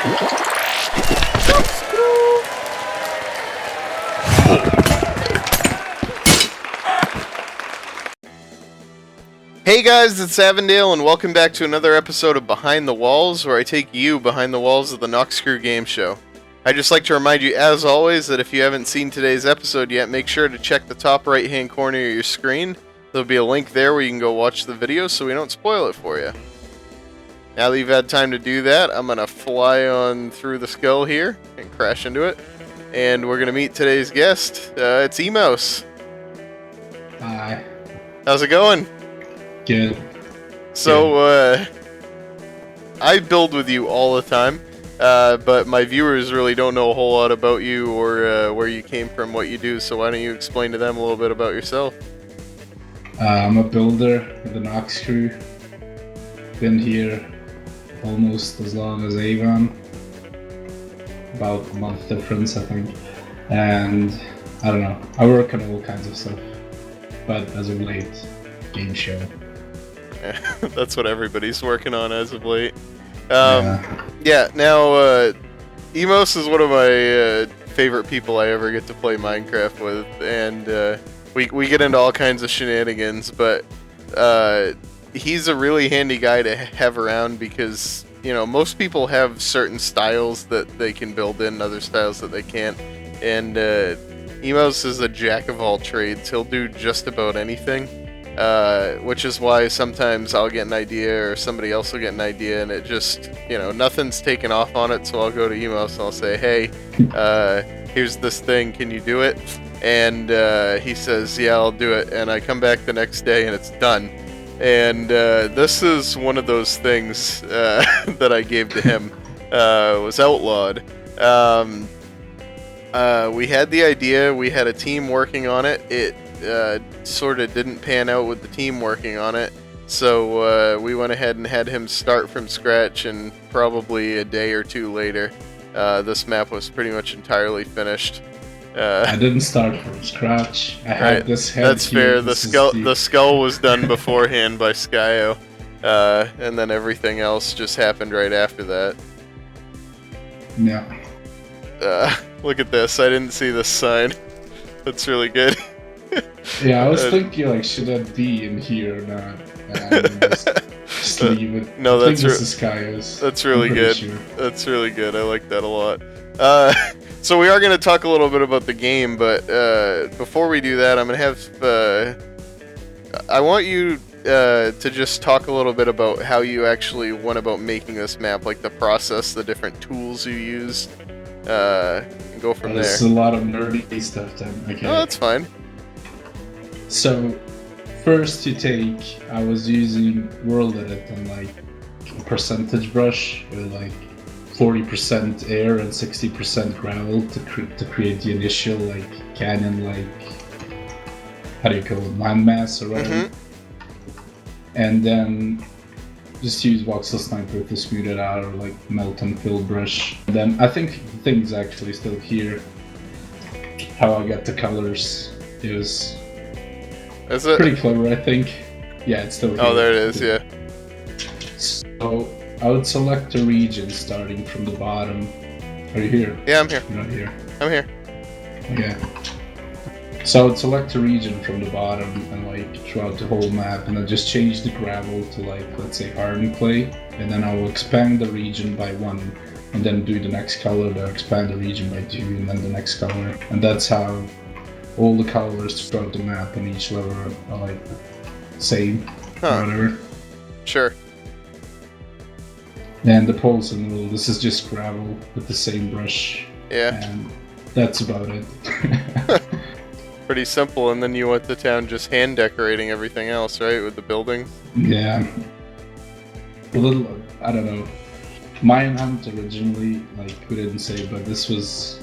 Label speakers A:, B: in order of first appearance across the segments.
A: Hey guys, it's Avondale, and welcome back to another episode of Behind the Walls, where I take you behind the walls of the Noxcrew Gameshow. I'd just like to remind you, as always, that if you haven't seen today's episode yet, make sure to check the top right-hand corner of your screen. There'll be a link there where you can go watch the video so we don't spoil it for you. Now that you've had time to do that, I'm going to fly on through the skull here and crash into it. And we're going to meet today's guest. It's Emos.
B: Hi.
A: How's it going?
B: Good.
A: So, I build with you all the time, but my viewers really don't know a whole lot about you or where you came from, what you do, so why don't you explain to them a little bit about yourself?
B: I'm a builder with the Noxcrew. Been here almost as long as Avon. About a month difference, I think. And, I don't know, I work on all kinds of stuff, but as of late, Gameshow.
A: That's what everybody's working on as of late.
B: Yeah,
A: now, Emos is one of my favorite people I ever get to play Minecraft with, and we get into all kinds of shenanigans, but he's a really handy guy to have around because, you know, most people have certain styles that they can build in, other styles that they can't, and Emos is a jack of all trades. He'll do just about anything. Which is why sometimes I'll get an idea or somebody else will get an idea and it just, you know, nothing's taken off on it, so I'll go to Emos and I'll say, hey, here's this thing, can you do it? And he says, yeah, I'll do it, and I come back the next day and it's done. And this is one of those things that I gave to him. It was Outlawed. We had the idea, we had a team working on it. It sort of didn't pan out with the team working on it, so we went ahead and had him start from scratch, and probably a day or two later, this map was pretty much entirely finished.
B: I didn't start from scratch. I had this head.
A: That's
B: here.
A: fair. The skull was done beforehand by Skyo, and then everything else just happened right after that.
B: Yeah.
A: Look at this. I didn't see this sign. That's really good.
B: Yeah, I was thinking, like, should that be in here or not? And just leave it.
A: No,
B: this is Skyo's.
A: That's really good.
B: Sure.
A: That's really good. I like that a lot. So we are going to talk a little bit about the game, but before we do that, I'm going to have... I want you to just talk a little bit about how you actually went about making this map, like the process, the different tools you used, and go from there.
B: There's a lot of nerdy stuff then. Okay.
A: Oh, that's fine.
B: So, first I was using World Edit and like a percentage brush with like 40% air and 60% gravel to create the initial like canyon, like, how do you call it, landmass or whatever. Mm-hmm. And then just use voxel sniper to smooth it out, or like melt and fill brush. And then I think the thing's actually still here. How I got the colors is
A: it?
B: Pretty clever, I think. Yeah, it's still here.
A: Oh, there it is, yeah.
B: So, I would select a region starting from the bottom. Are you here?
A: Yeah, I'm here.
B: You're not here.
A: I'm here.
B: Okay. So I would select a region from the bottom and like throughout the whole map, and then just change the gravel to like, let's say, iron clay, and then I will expand the region by 1, and then do the next color, then expand the region by 2, and then the next color. And that's how all the colors throughout the map on each level are like same, or whatever.
A: Sure.
B: And the poles in the middle, this is just gravel with the same brush.
A: Yeah.
B: And that's about it.
A: Pretty simple, and then you went to town just hand decorating everything else, right, with the buildings?
B: Yeah. A little, I don't know. Mayan Hunt originally, like, we didn't say, but this was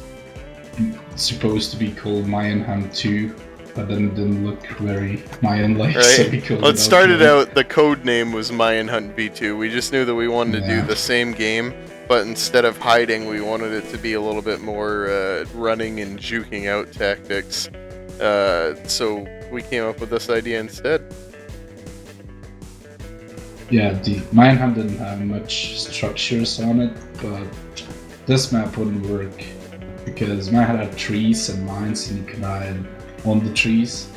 B: supposed to be called Mayan Hunt 2, but then it didn't look very Mayan-like,
A: right.
B: so we called
A: Well, it started
B: Outlawed.
A: out, the code name was Mayan Hunt V2. We just knew that we wanted to do the same game, but instead of hiding, we wanted it to be a little bit more running and juking out tactics. So we came up with this idea instead.
B: yeah, the Minehunt didn't have much structures on it, but this map wouldn't work because Minehunt had trees and mines, and you could hide on the trees.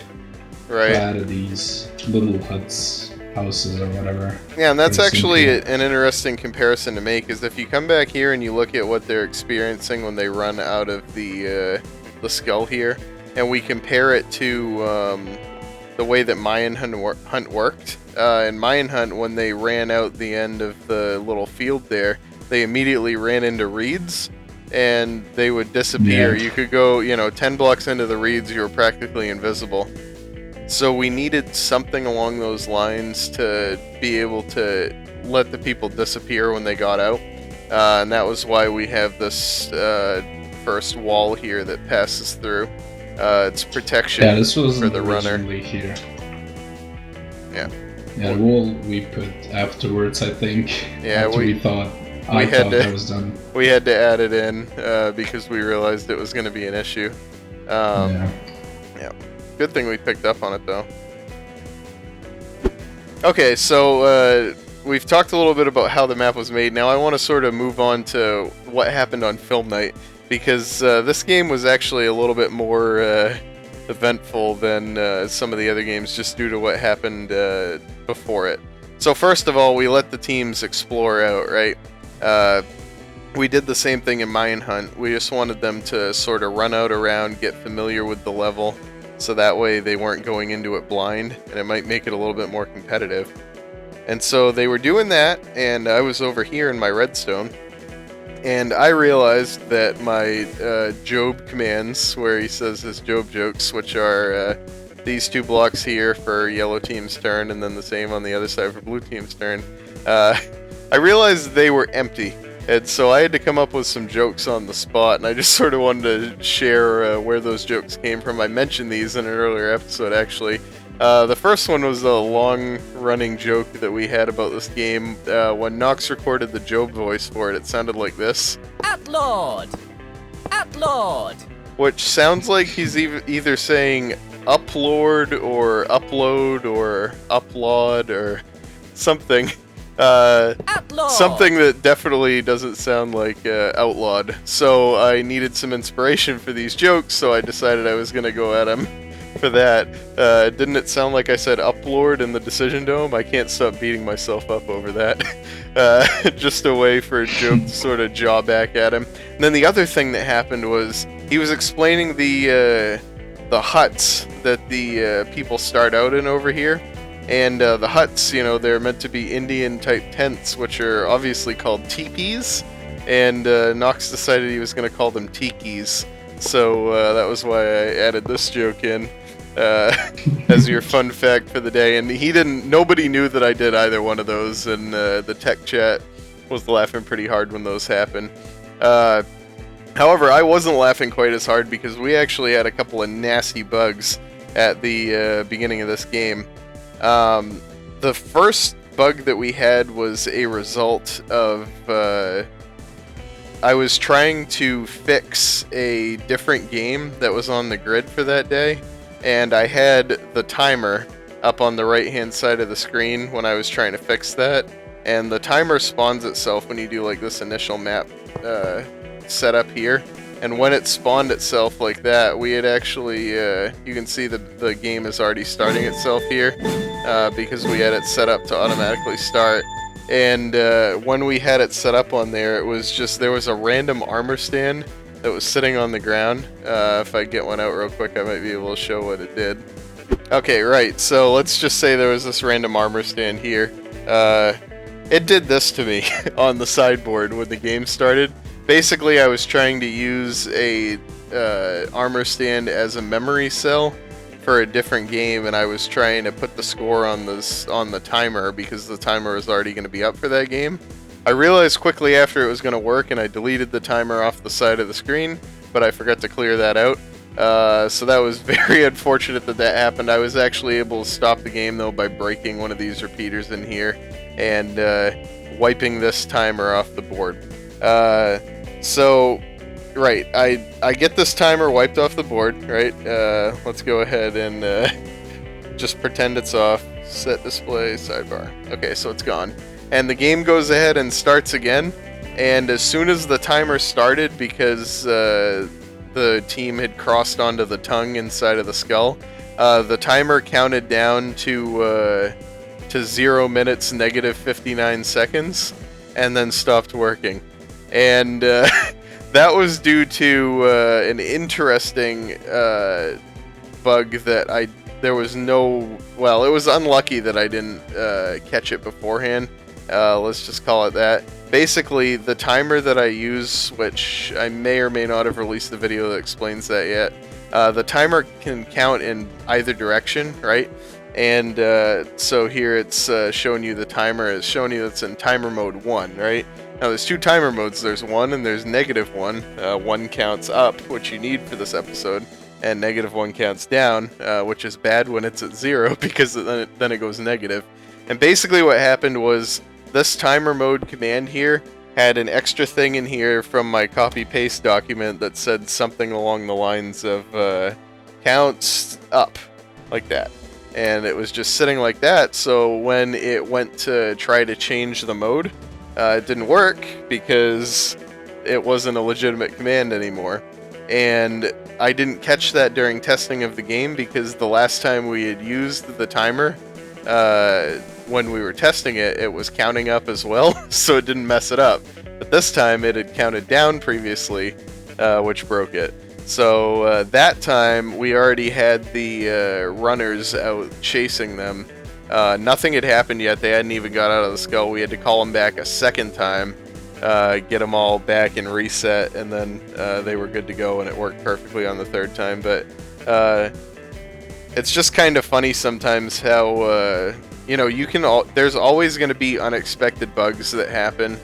A: Right.
B: So I added these little huts, houses, or whatever.
A: Yeah, and that's actually an interesting comparison to make. Is if you come back here and you look at what they're experiencing when they run out of the skull here, and we compare it to the way that Mayan Hunt worked. In Mayan Hunt, when they ran out the end of the little field there, they immediately ran into reeds, and they would disappear.
B: Yeah.
A: You could go, 10 blocks into the reeds, you were practically invisible. So we needed something along those lines to be able to let the people disappear when they got out. And that was why we have this first wall here that passes through. It's protection
B: this was
A: for the runner.
B: Here.
A: Yeah.
B: Yeah, the wall we put afterwards, I think.
A: Yeah,
B: we thought that was done.
A: We had to add it in because we realized it was going to be an issue. Yeah. Good thing we picked up on it, though. Okay, so we've talked a little bit about how the map was made. Now I want to sort of move on to what happened on film night, because this game was actually a little bit more eventful than some of the other games, just due to what happened before it. So first of all, we let the teams explore out, right? We did the same thing in Mayan Hunt. We just wanted them to sort of run out around, get familiar with the level, so that way they weren't going into it blind, and it might make it a little bit more competitive. And so they were doing that, and I was over here in my redstone, and I realized that my Job commands, where he says his Job jokes, which are these 2 blocks here for yellow team's turn, and then the same on the other side for blue team's turn, I realized they were empty. And so I had to come up with some jokes on the spot, and I just sort of wanted to share where those jokes came from. I mentioned these in an earlier episode, actually. The first one was a long-running joke that we had about this game. When Nox recorded the Job voice for it, it sounded like this.
C: Outlawed! Outlawed!
A: Which sounds like he's either saying uplord or upload or uplaud or something. Something that definitely doesn't sound like outlawed. So I needed some inspiration for these jokes, so I decided I was going to go at him for that. Didn't it sound like I said uplord in the Decision Dome? I can't stop beating myself up over that. Just a way for a joke to sort of jaw back at him. And then the other thing that happened was he was explaining the huts that the people start out in over here. And the huts, they're meant to be Indian-type tents, which are obviously called teepees. And Nox decided he was going to call them tikis. So that was why I added this joke in as your fun fact for the day. And nobody knew that I did either one of those. And the tech chat was laughing pretty hard when those happened. However, I wasn't laughing quite as hard because we actually had a couple of nasty bugs at the beginning of this game. The first bug that we had was a result of I was trying to fix a different game that was on the grid for that day, and I had the timer up on the right hand side of the screen when I was trying to fix that, and the timer spawns itself when you do like this initial map setup here. And when it spawned itself like that, we had actually, you can see the game is already starting itself here, because we had it set up to automatically start. And when we had it set up on there, it was just, there was a random armor stand that was sitting on the ground. If I get one out real quick, I might be able to show what it did. Okay, right, so let's just say there was this random armor stand here. It did this to me on the sideboard when the game started. Basically, I was trying to use a armor stand as a memory cell for a different game, and I was trying to put the score on the timer because the timer was already going to be up for that game. I realized quickly after it was going to work, and I deleted the timer off the side of the screen, but I forgot to clear that out. So that was very unfortunate that happened. I was actually able to stop the game, though, by breaking one of these repeaters in here and wiping this timer off the board. So, right, I get this timer wiped off the board, right? Let's go ahead and just pretend it's off. Set display, sidebar. Okay, so it's gone. And the game goes ahead and starts again. And as soon as the timer started, because the team had crossed onto the tongue inside of the skull, the timer counted down to 0 minutes negative 59 seconds, and then stopped working. And that was due to an interesting bug that there was no... Well, it was unlucky that I didn't catch it beforehand. Let's just call it that. Basically, the timer that I use, which I may or may not have released the video that explains that yet, the timer can count in either direction, right? And so here it's showing you the timer. It's showing you it's in timer mode 1, right? Now there's two timer modes. There's 1 and there's -1. 1 counts up, which you need for this episode, and -1 counts down, which is bad when it's at 0 because then it goes negative. And basically what happened was this timer mode command here had an extra thing in here from my copy-paste document that said something along the lines of counts up, like that. And it was just sitting like that, so when it went to try to change the mode, it didn't work because it wasn't a legitimate command anymore. And I didn't catch that during testing of the game because the last time we had used the timer, when we were testing it, it was counting up as well, so it didn't mess it up. But this time it had counted down previously, which broke it. So that time we already had the runners out chasing them. Nothing had happened yet. They hadn't even got out of the skull. We had to call them back a second time, get them all back and reset, and then they were good to go, and it worked perfectly on the third time. But it's just kind of funny sometimes how you know, there's always going to be unexpected bugs that happen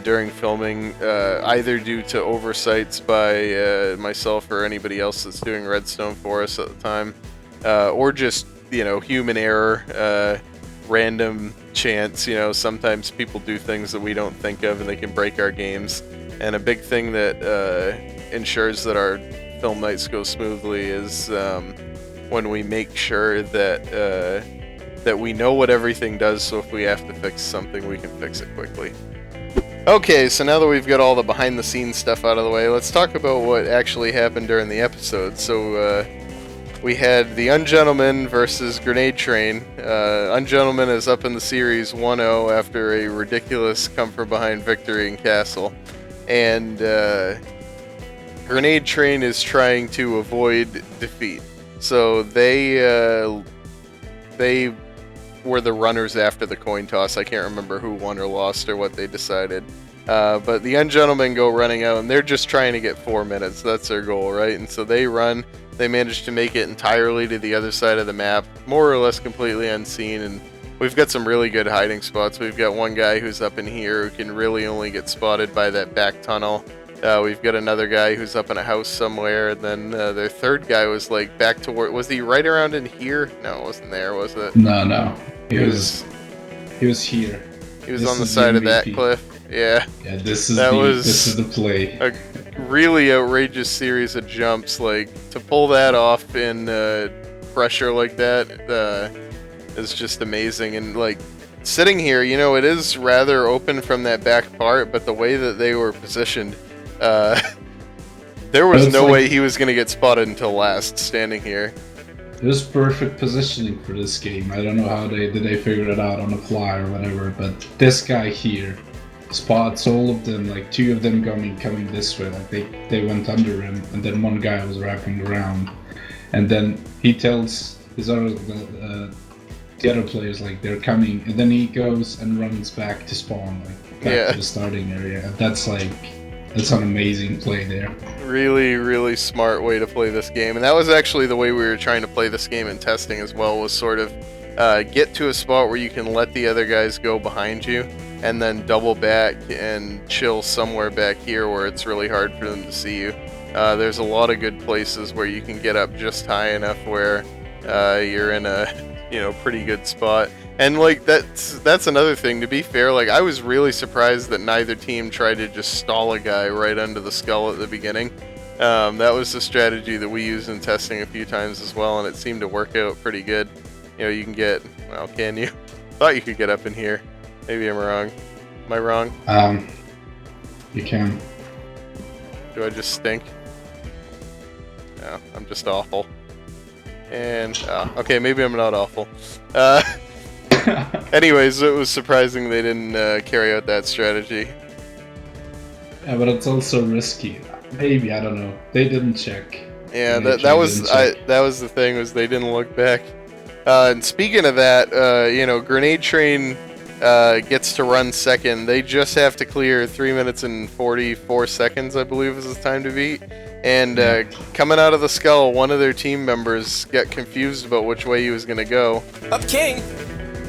A: during filming, either due to oversights by myself or anybody else that's doing Redstone for us at the time, or just, you know, human error, random chance. You know, sometimes people do things that we don't think of and they can break our games. And a big thing that ensures that our film nights go smoothly is when we make sure that that we know what everything does, so if we have to fix something, we can fix it quickly. Okay, so now that we've got all the behind-the-scenes stuff out of the way, let's talk about what actually happened during the episode. So, we had the Ungentleman versus Grenade Train. Ungentleman is up in the series 1-0 after a ridiculous come-from-behind victory in Castle. And Grenade Train is trying to avoid defeat. So they were the runners after the coin toss. I can't remember who won or lost or what they decided. But the Ungentlemen go running out, and they're just trying to get 4 minutes. That's their goal, right? And so they run. They manage to make it entirely to the other side of the map, more or less completely unseen. And we've got some really good hiding spots. We've got one guy who's up in here who can really only get spotted by that back tunnel. We've got another guy who's up in a house somewhere, and then their third guy was like back to where... Was he right around in here? No, it wasn't there, was it?
B: No. He was here.
A: He was on the side of that cliff. Yeah.
B: Yeah, this is the play.
A: A really outrageous series of jumps. Like, to pull that off in pressure like that is just amazing. And like, sitting here, you know, it is rather open from that back part, but the way that they were positioned, there was no way he was going to get spotted until last, standing here.
B: It was perfect positioning for this game. I don't know how they figure it out on the fly or whatever, but this guy here spots all of them, like 2 of them coming this way, like they went under him, and then one guy was wrapping around, and then he tells his the other players like they're coming, and then he goes and runs back to spawn, like back to the starting area. And that's an amazing play there.
A: Really, really smart way to play this game. And that was actually the way we were trying to play this game in testing as well, was sort of get to a spot where you can let the other guys go behind you, and then double back and chill somewhere back here where it's really hard for them to see you. There's a lot of good places where you can get up just high enough where you're in a, you know, pretty good spot. And like that's another thing, to be fair, like I was really surprised that neither team tried to just stall a guy right under the skull at the beginning. That was the strategy that we used in testing a few times as well, and it seemed to work out pretty good. You know, you can get, Well, can you? Thought you could get up in here. Maybe I'm wrong. Am I wrong?
B: You can.
A: Do I just stink? No, I'm just awful. And, okay, maybe I'm not awful. Anyways, it was surprising they didn't carry out that strategy.
B: Yeah, but it's also risky. Maybe, I don't know. They didn't check.
A: Yeah, that was the thing, was they didn't look back. And speaking of that, Grenade Train gets to run second. They just have to clear 3 minutes and 44 seconds, I believe is the time to beat. And coming out of the skull, one of their team members got confused about which way he was going to go.
D: Up king!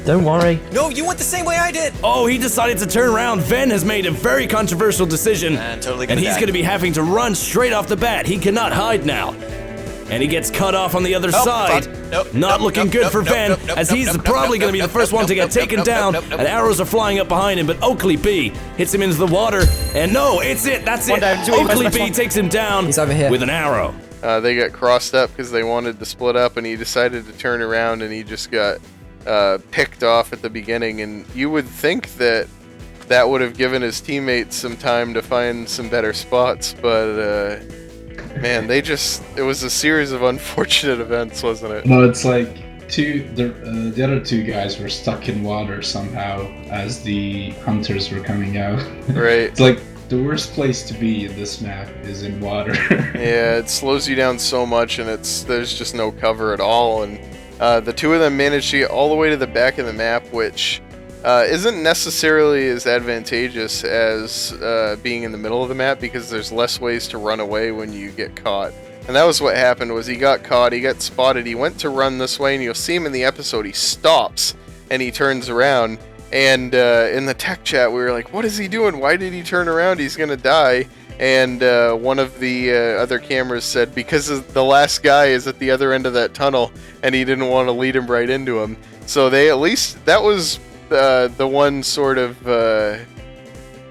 C: Don't worry.
D: No, you went the same way I did!
E: Oh, he decided to turn around. Ven has made a very controversial decision.
D: And totally
E: And he's
D: die.
E: going to be having to run straight off the bat. He cannot hide now. And he gets cut off on the other side. Not looking good for Ven, as he's probably going to be the first one to get taken down. And arrows are flying up behind him, but Oakley B hits him into the water. And no, it's it. That's it. Oakley B takes him down
C: He's over here.
E: with an arrow.
A: They got crossed up because they wanted to split up, and he decided to turn around, and he just got picked off at the beginning. And you would think that that would have given his teammates some time to find some better spots, but man, it was a series of unfortunate events, wasn't it?
B: No, it's like the other two guys were stuck in water somehow as the hunters were coming out.
A: Right.
B: It's like the worst place to be in this map is in water.
A: Yeah, it slows you down so much, and there's just no cover at all. And the two of them managed to get all the way to the back of the map, which isn't necessarily as advantageous as being in the middle of the map, because there's less ways to run away when you get caught. And that was what happened, was he got caught, he got spotted, he went to run this way, and you'll see him in the episode, he stops, and he turns around. And in the tech chat, we were like, what is he doing? Why did he turn around? He's going to die. And one of the other cameras said, because the last guy is at the other end of that tunnel, and he didn't want to lead him right into him. So they at least, that was the one sort of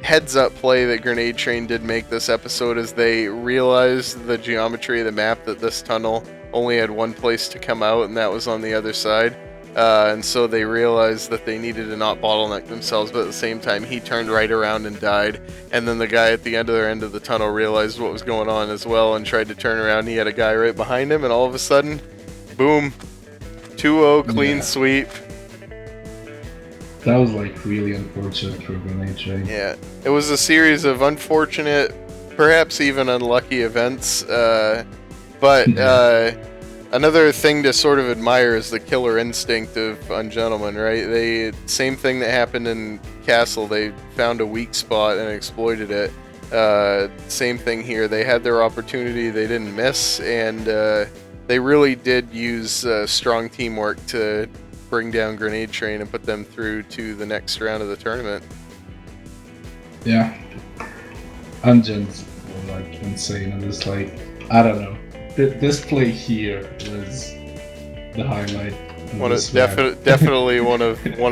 A: heads up play that Grenade Train did make this episode, is they realized the geometry of the map, that this tunnel only had one place to come out, and that was on the other side. And so they realized that they needed to not bottleneck themselves, but at the same time, he turned right around and died. And then the guy at the end of the tunnel realized what was going on as well and tried to turn around. He had a guy right behind him, and all of a sudden, boom, 2-0 clean sweep.
B: That was like really unfortunate for Grenade Train.
A: Yeah, it was a series of unfortunate, perhaps even unlucky events. But another thing to sort of admire is the killer instinct of Ungentlemen, right? Same thing that happened in Castle. They found a weak spot and exploited it. Same thing here. They had their opportunity, they didn't miss, and they really did use strong teamwork to bring down Grenade Train and put them through to the next round of the tournament.
B: Yeah. Ungens were like insane, and it's like, I don't know. This play here was the highlight.
A: Definitely one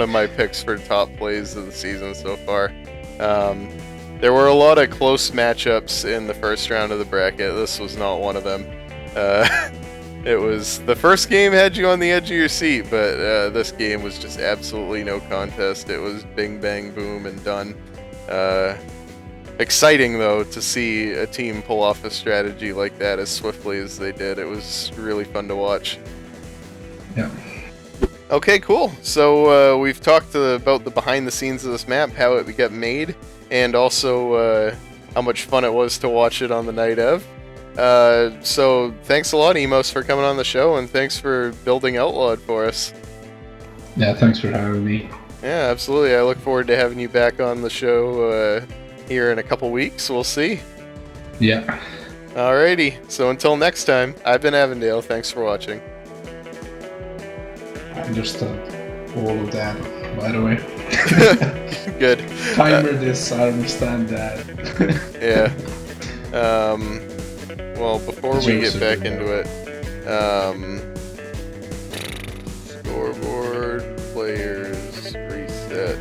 A: of my picks for top plays of the season so far. There were a lot of close matchups in the first round of the bracket. This was not one of them. It was, the first game had you on the edge of your seat, but this game was just absolutely no contest. It was bing, bang, boom, and done. Exciting, though, to see a team pull off a strategy like that as swiftly as they did. It was really fun to watch.
B: Yeah.
A: Okay, cool. So we've talked about the behind the scenes of this map, how it got made, and also how much fun it was to watch it on the night of. So thanks a lot, Emos, for coming on the show, and thanks for building Outlawed for us.
B: Yeah, thanks for having me.
A: Yeah, absolutely. I look forward to having you back on the show here in a couple weeks. We'll see.
B: Yeah.
A: Alrighty. So until next time, I've been Avondale. Thanks for watching.
B: I understood all of that, by the way.
A: Good.
B: Timer this, I understand that.
A: Yeah. Well, before we get back into it, scoreboard, players, reset.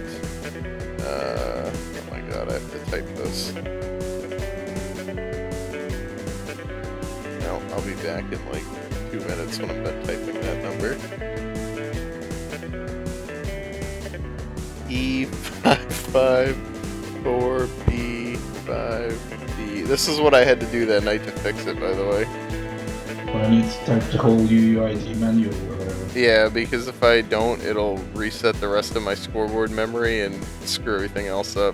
A: Oh my god, I have to type this. No, I'll be back in like 2 minutes when I'm done typing that number. E5, 4B5D. This is what I had to do that night to fix it, by the way.
B: Well, I need to type the whole UUID manual or whatever.
A: Yeah, because if I don't, it'll reset the rest of my scoreboard memory and screw everything else up.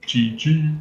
B: GG.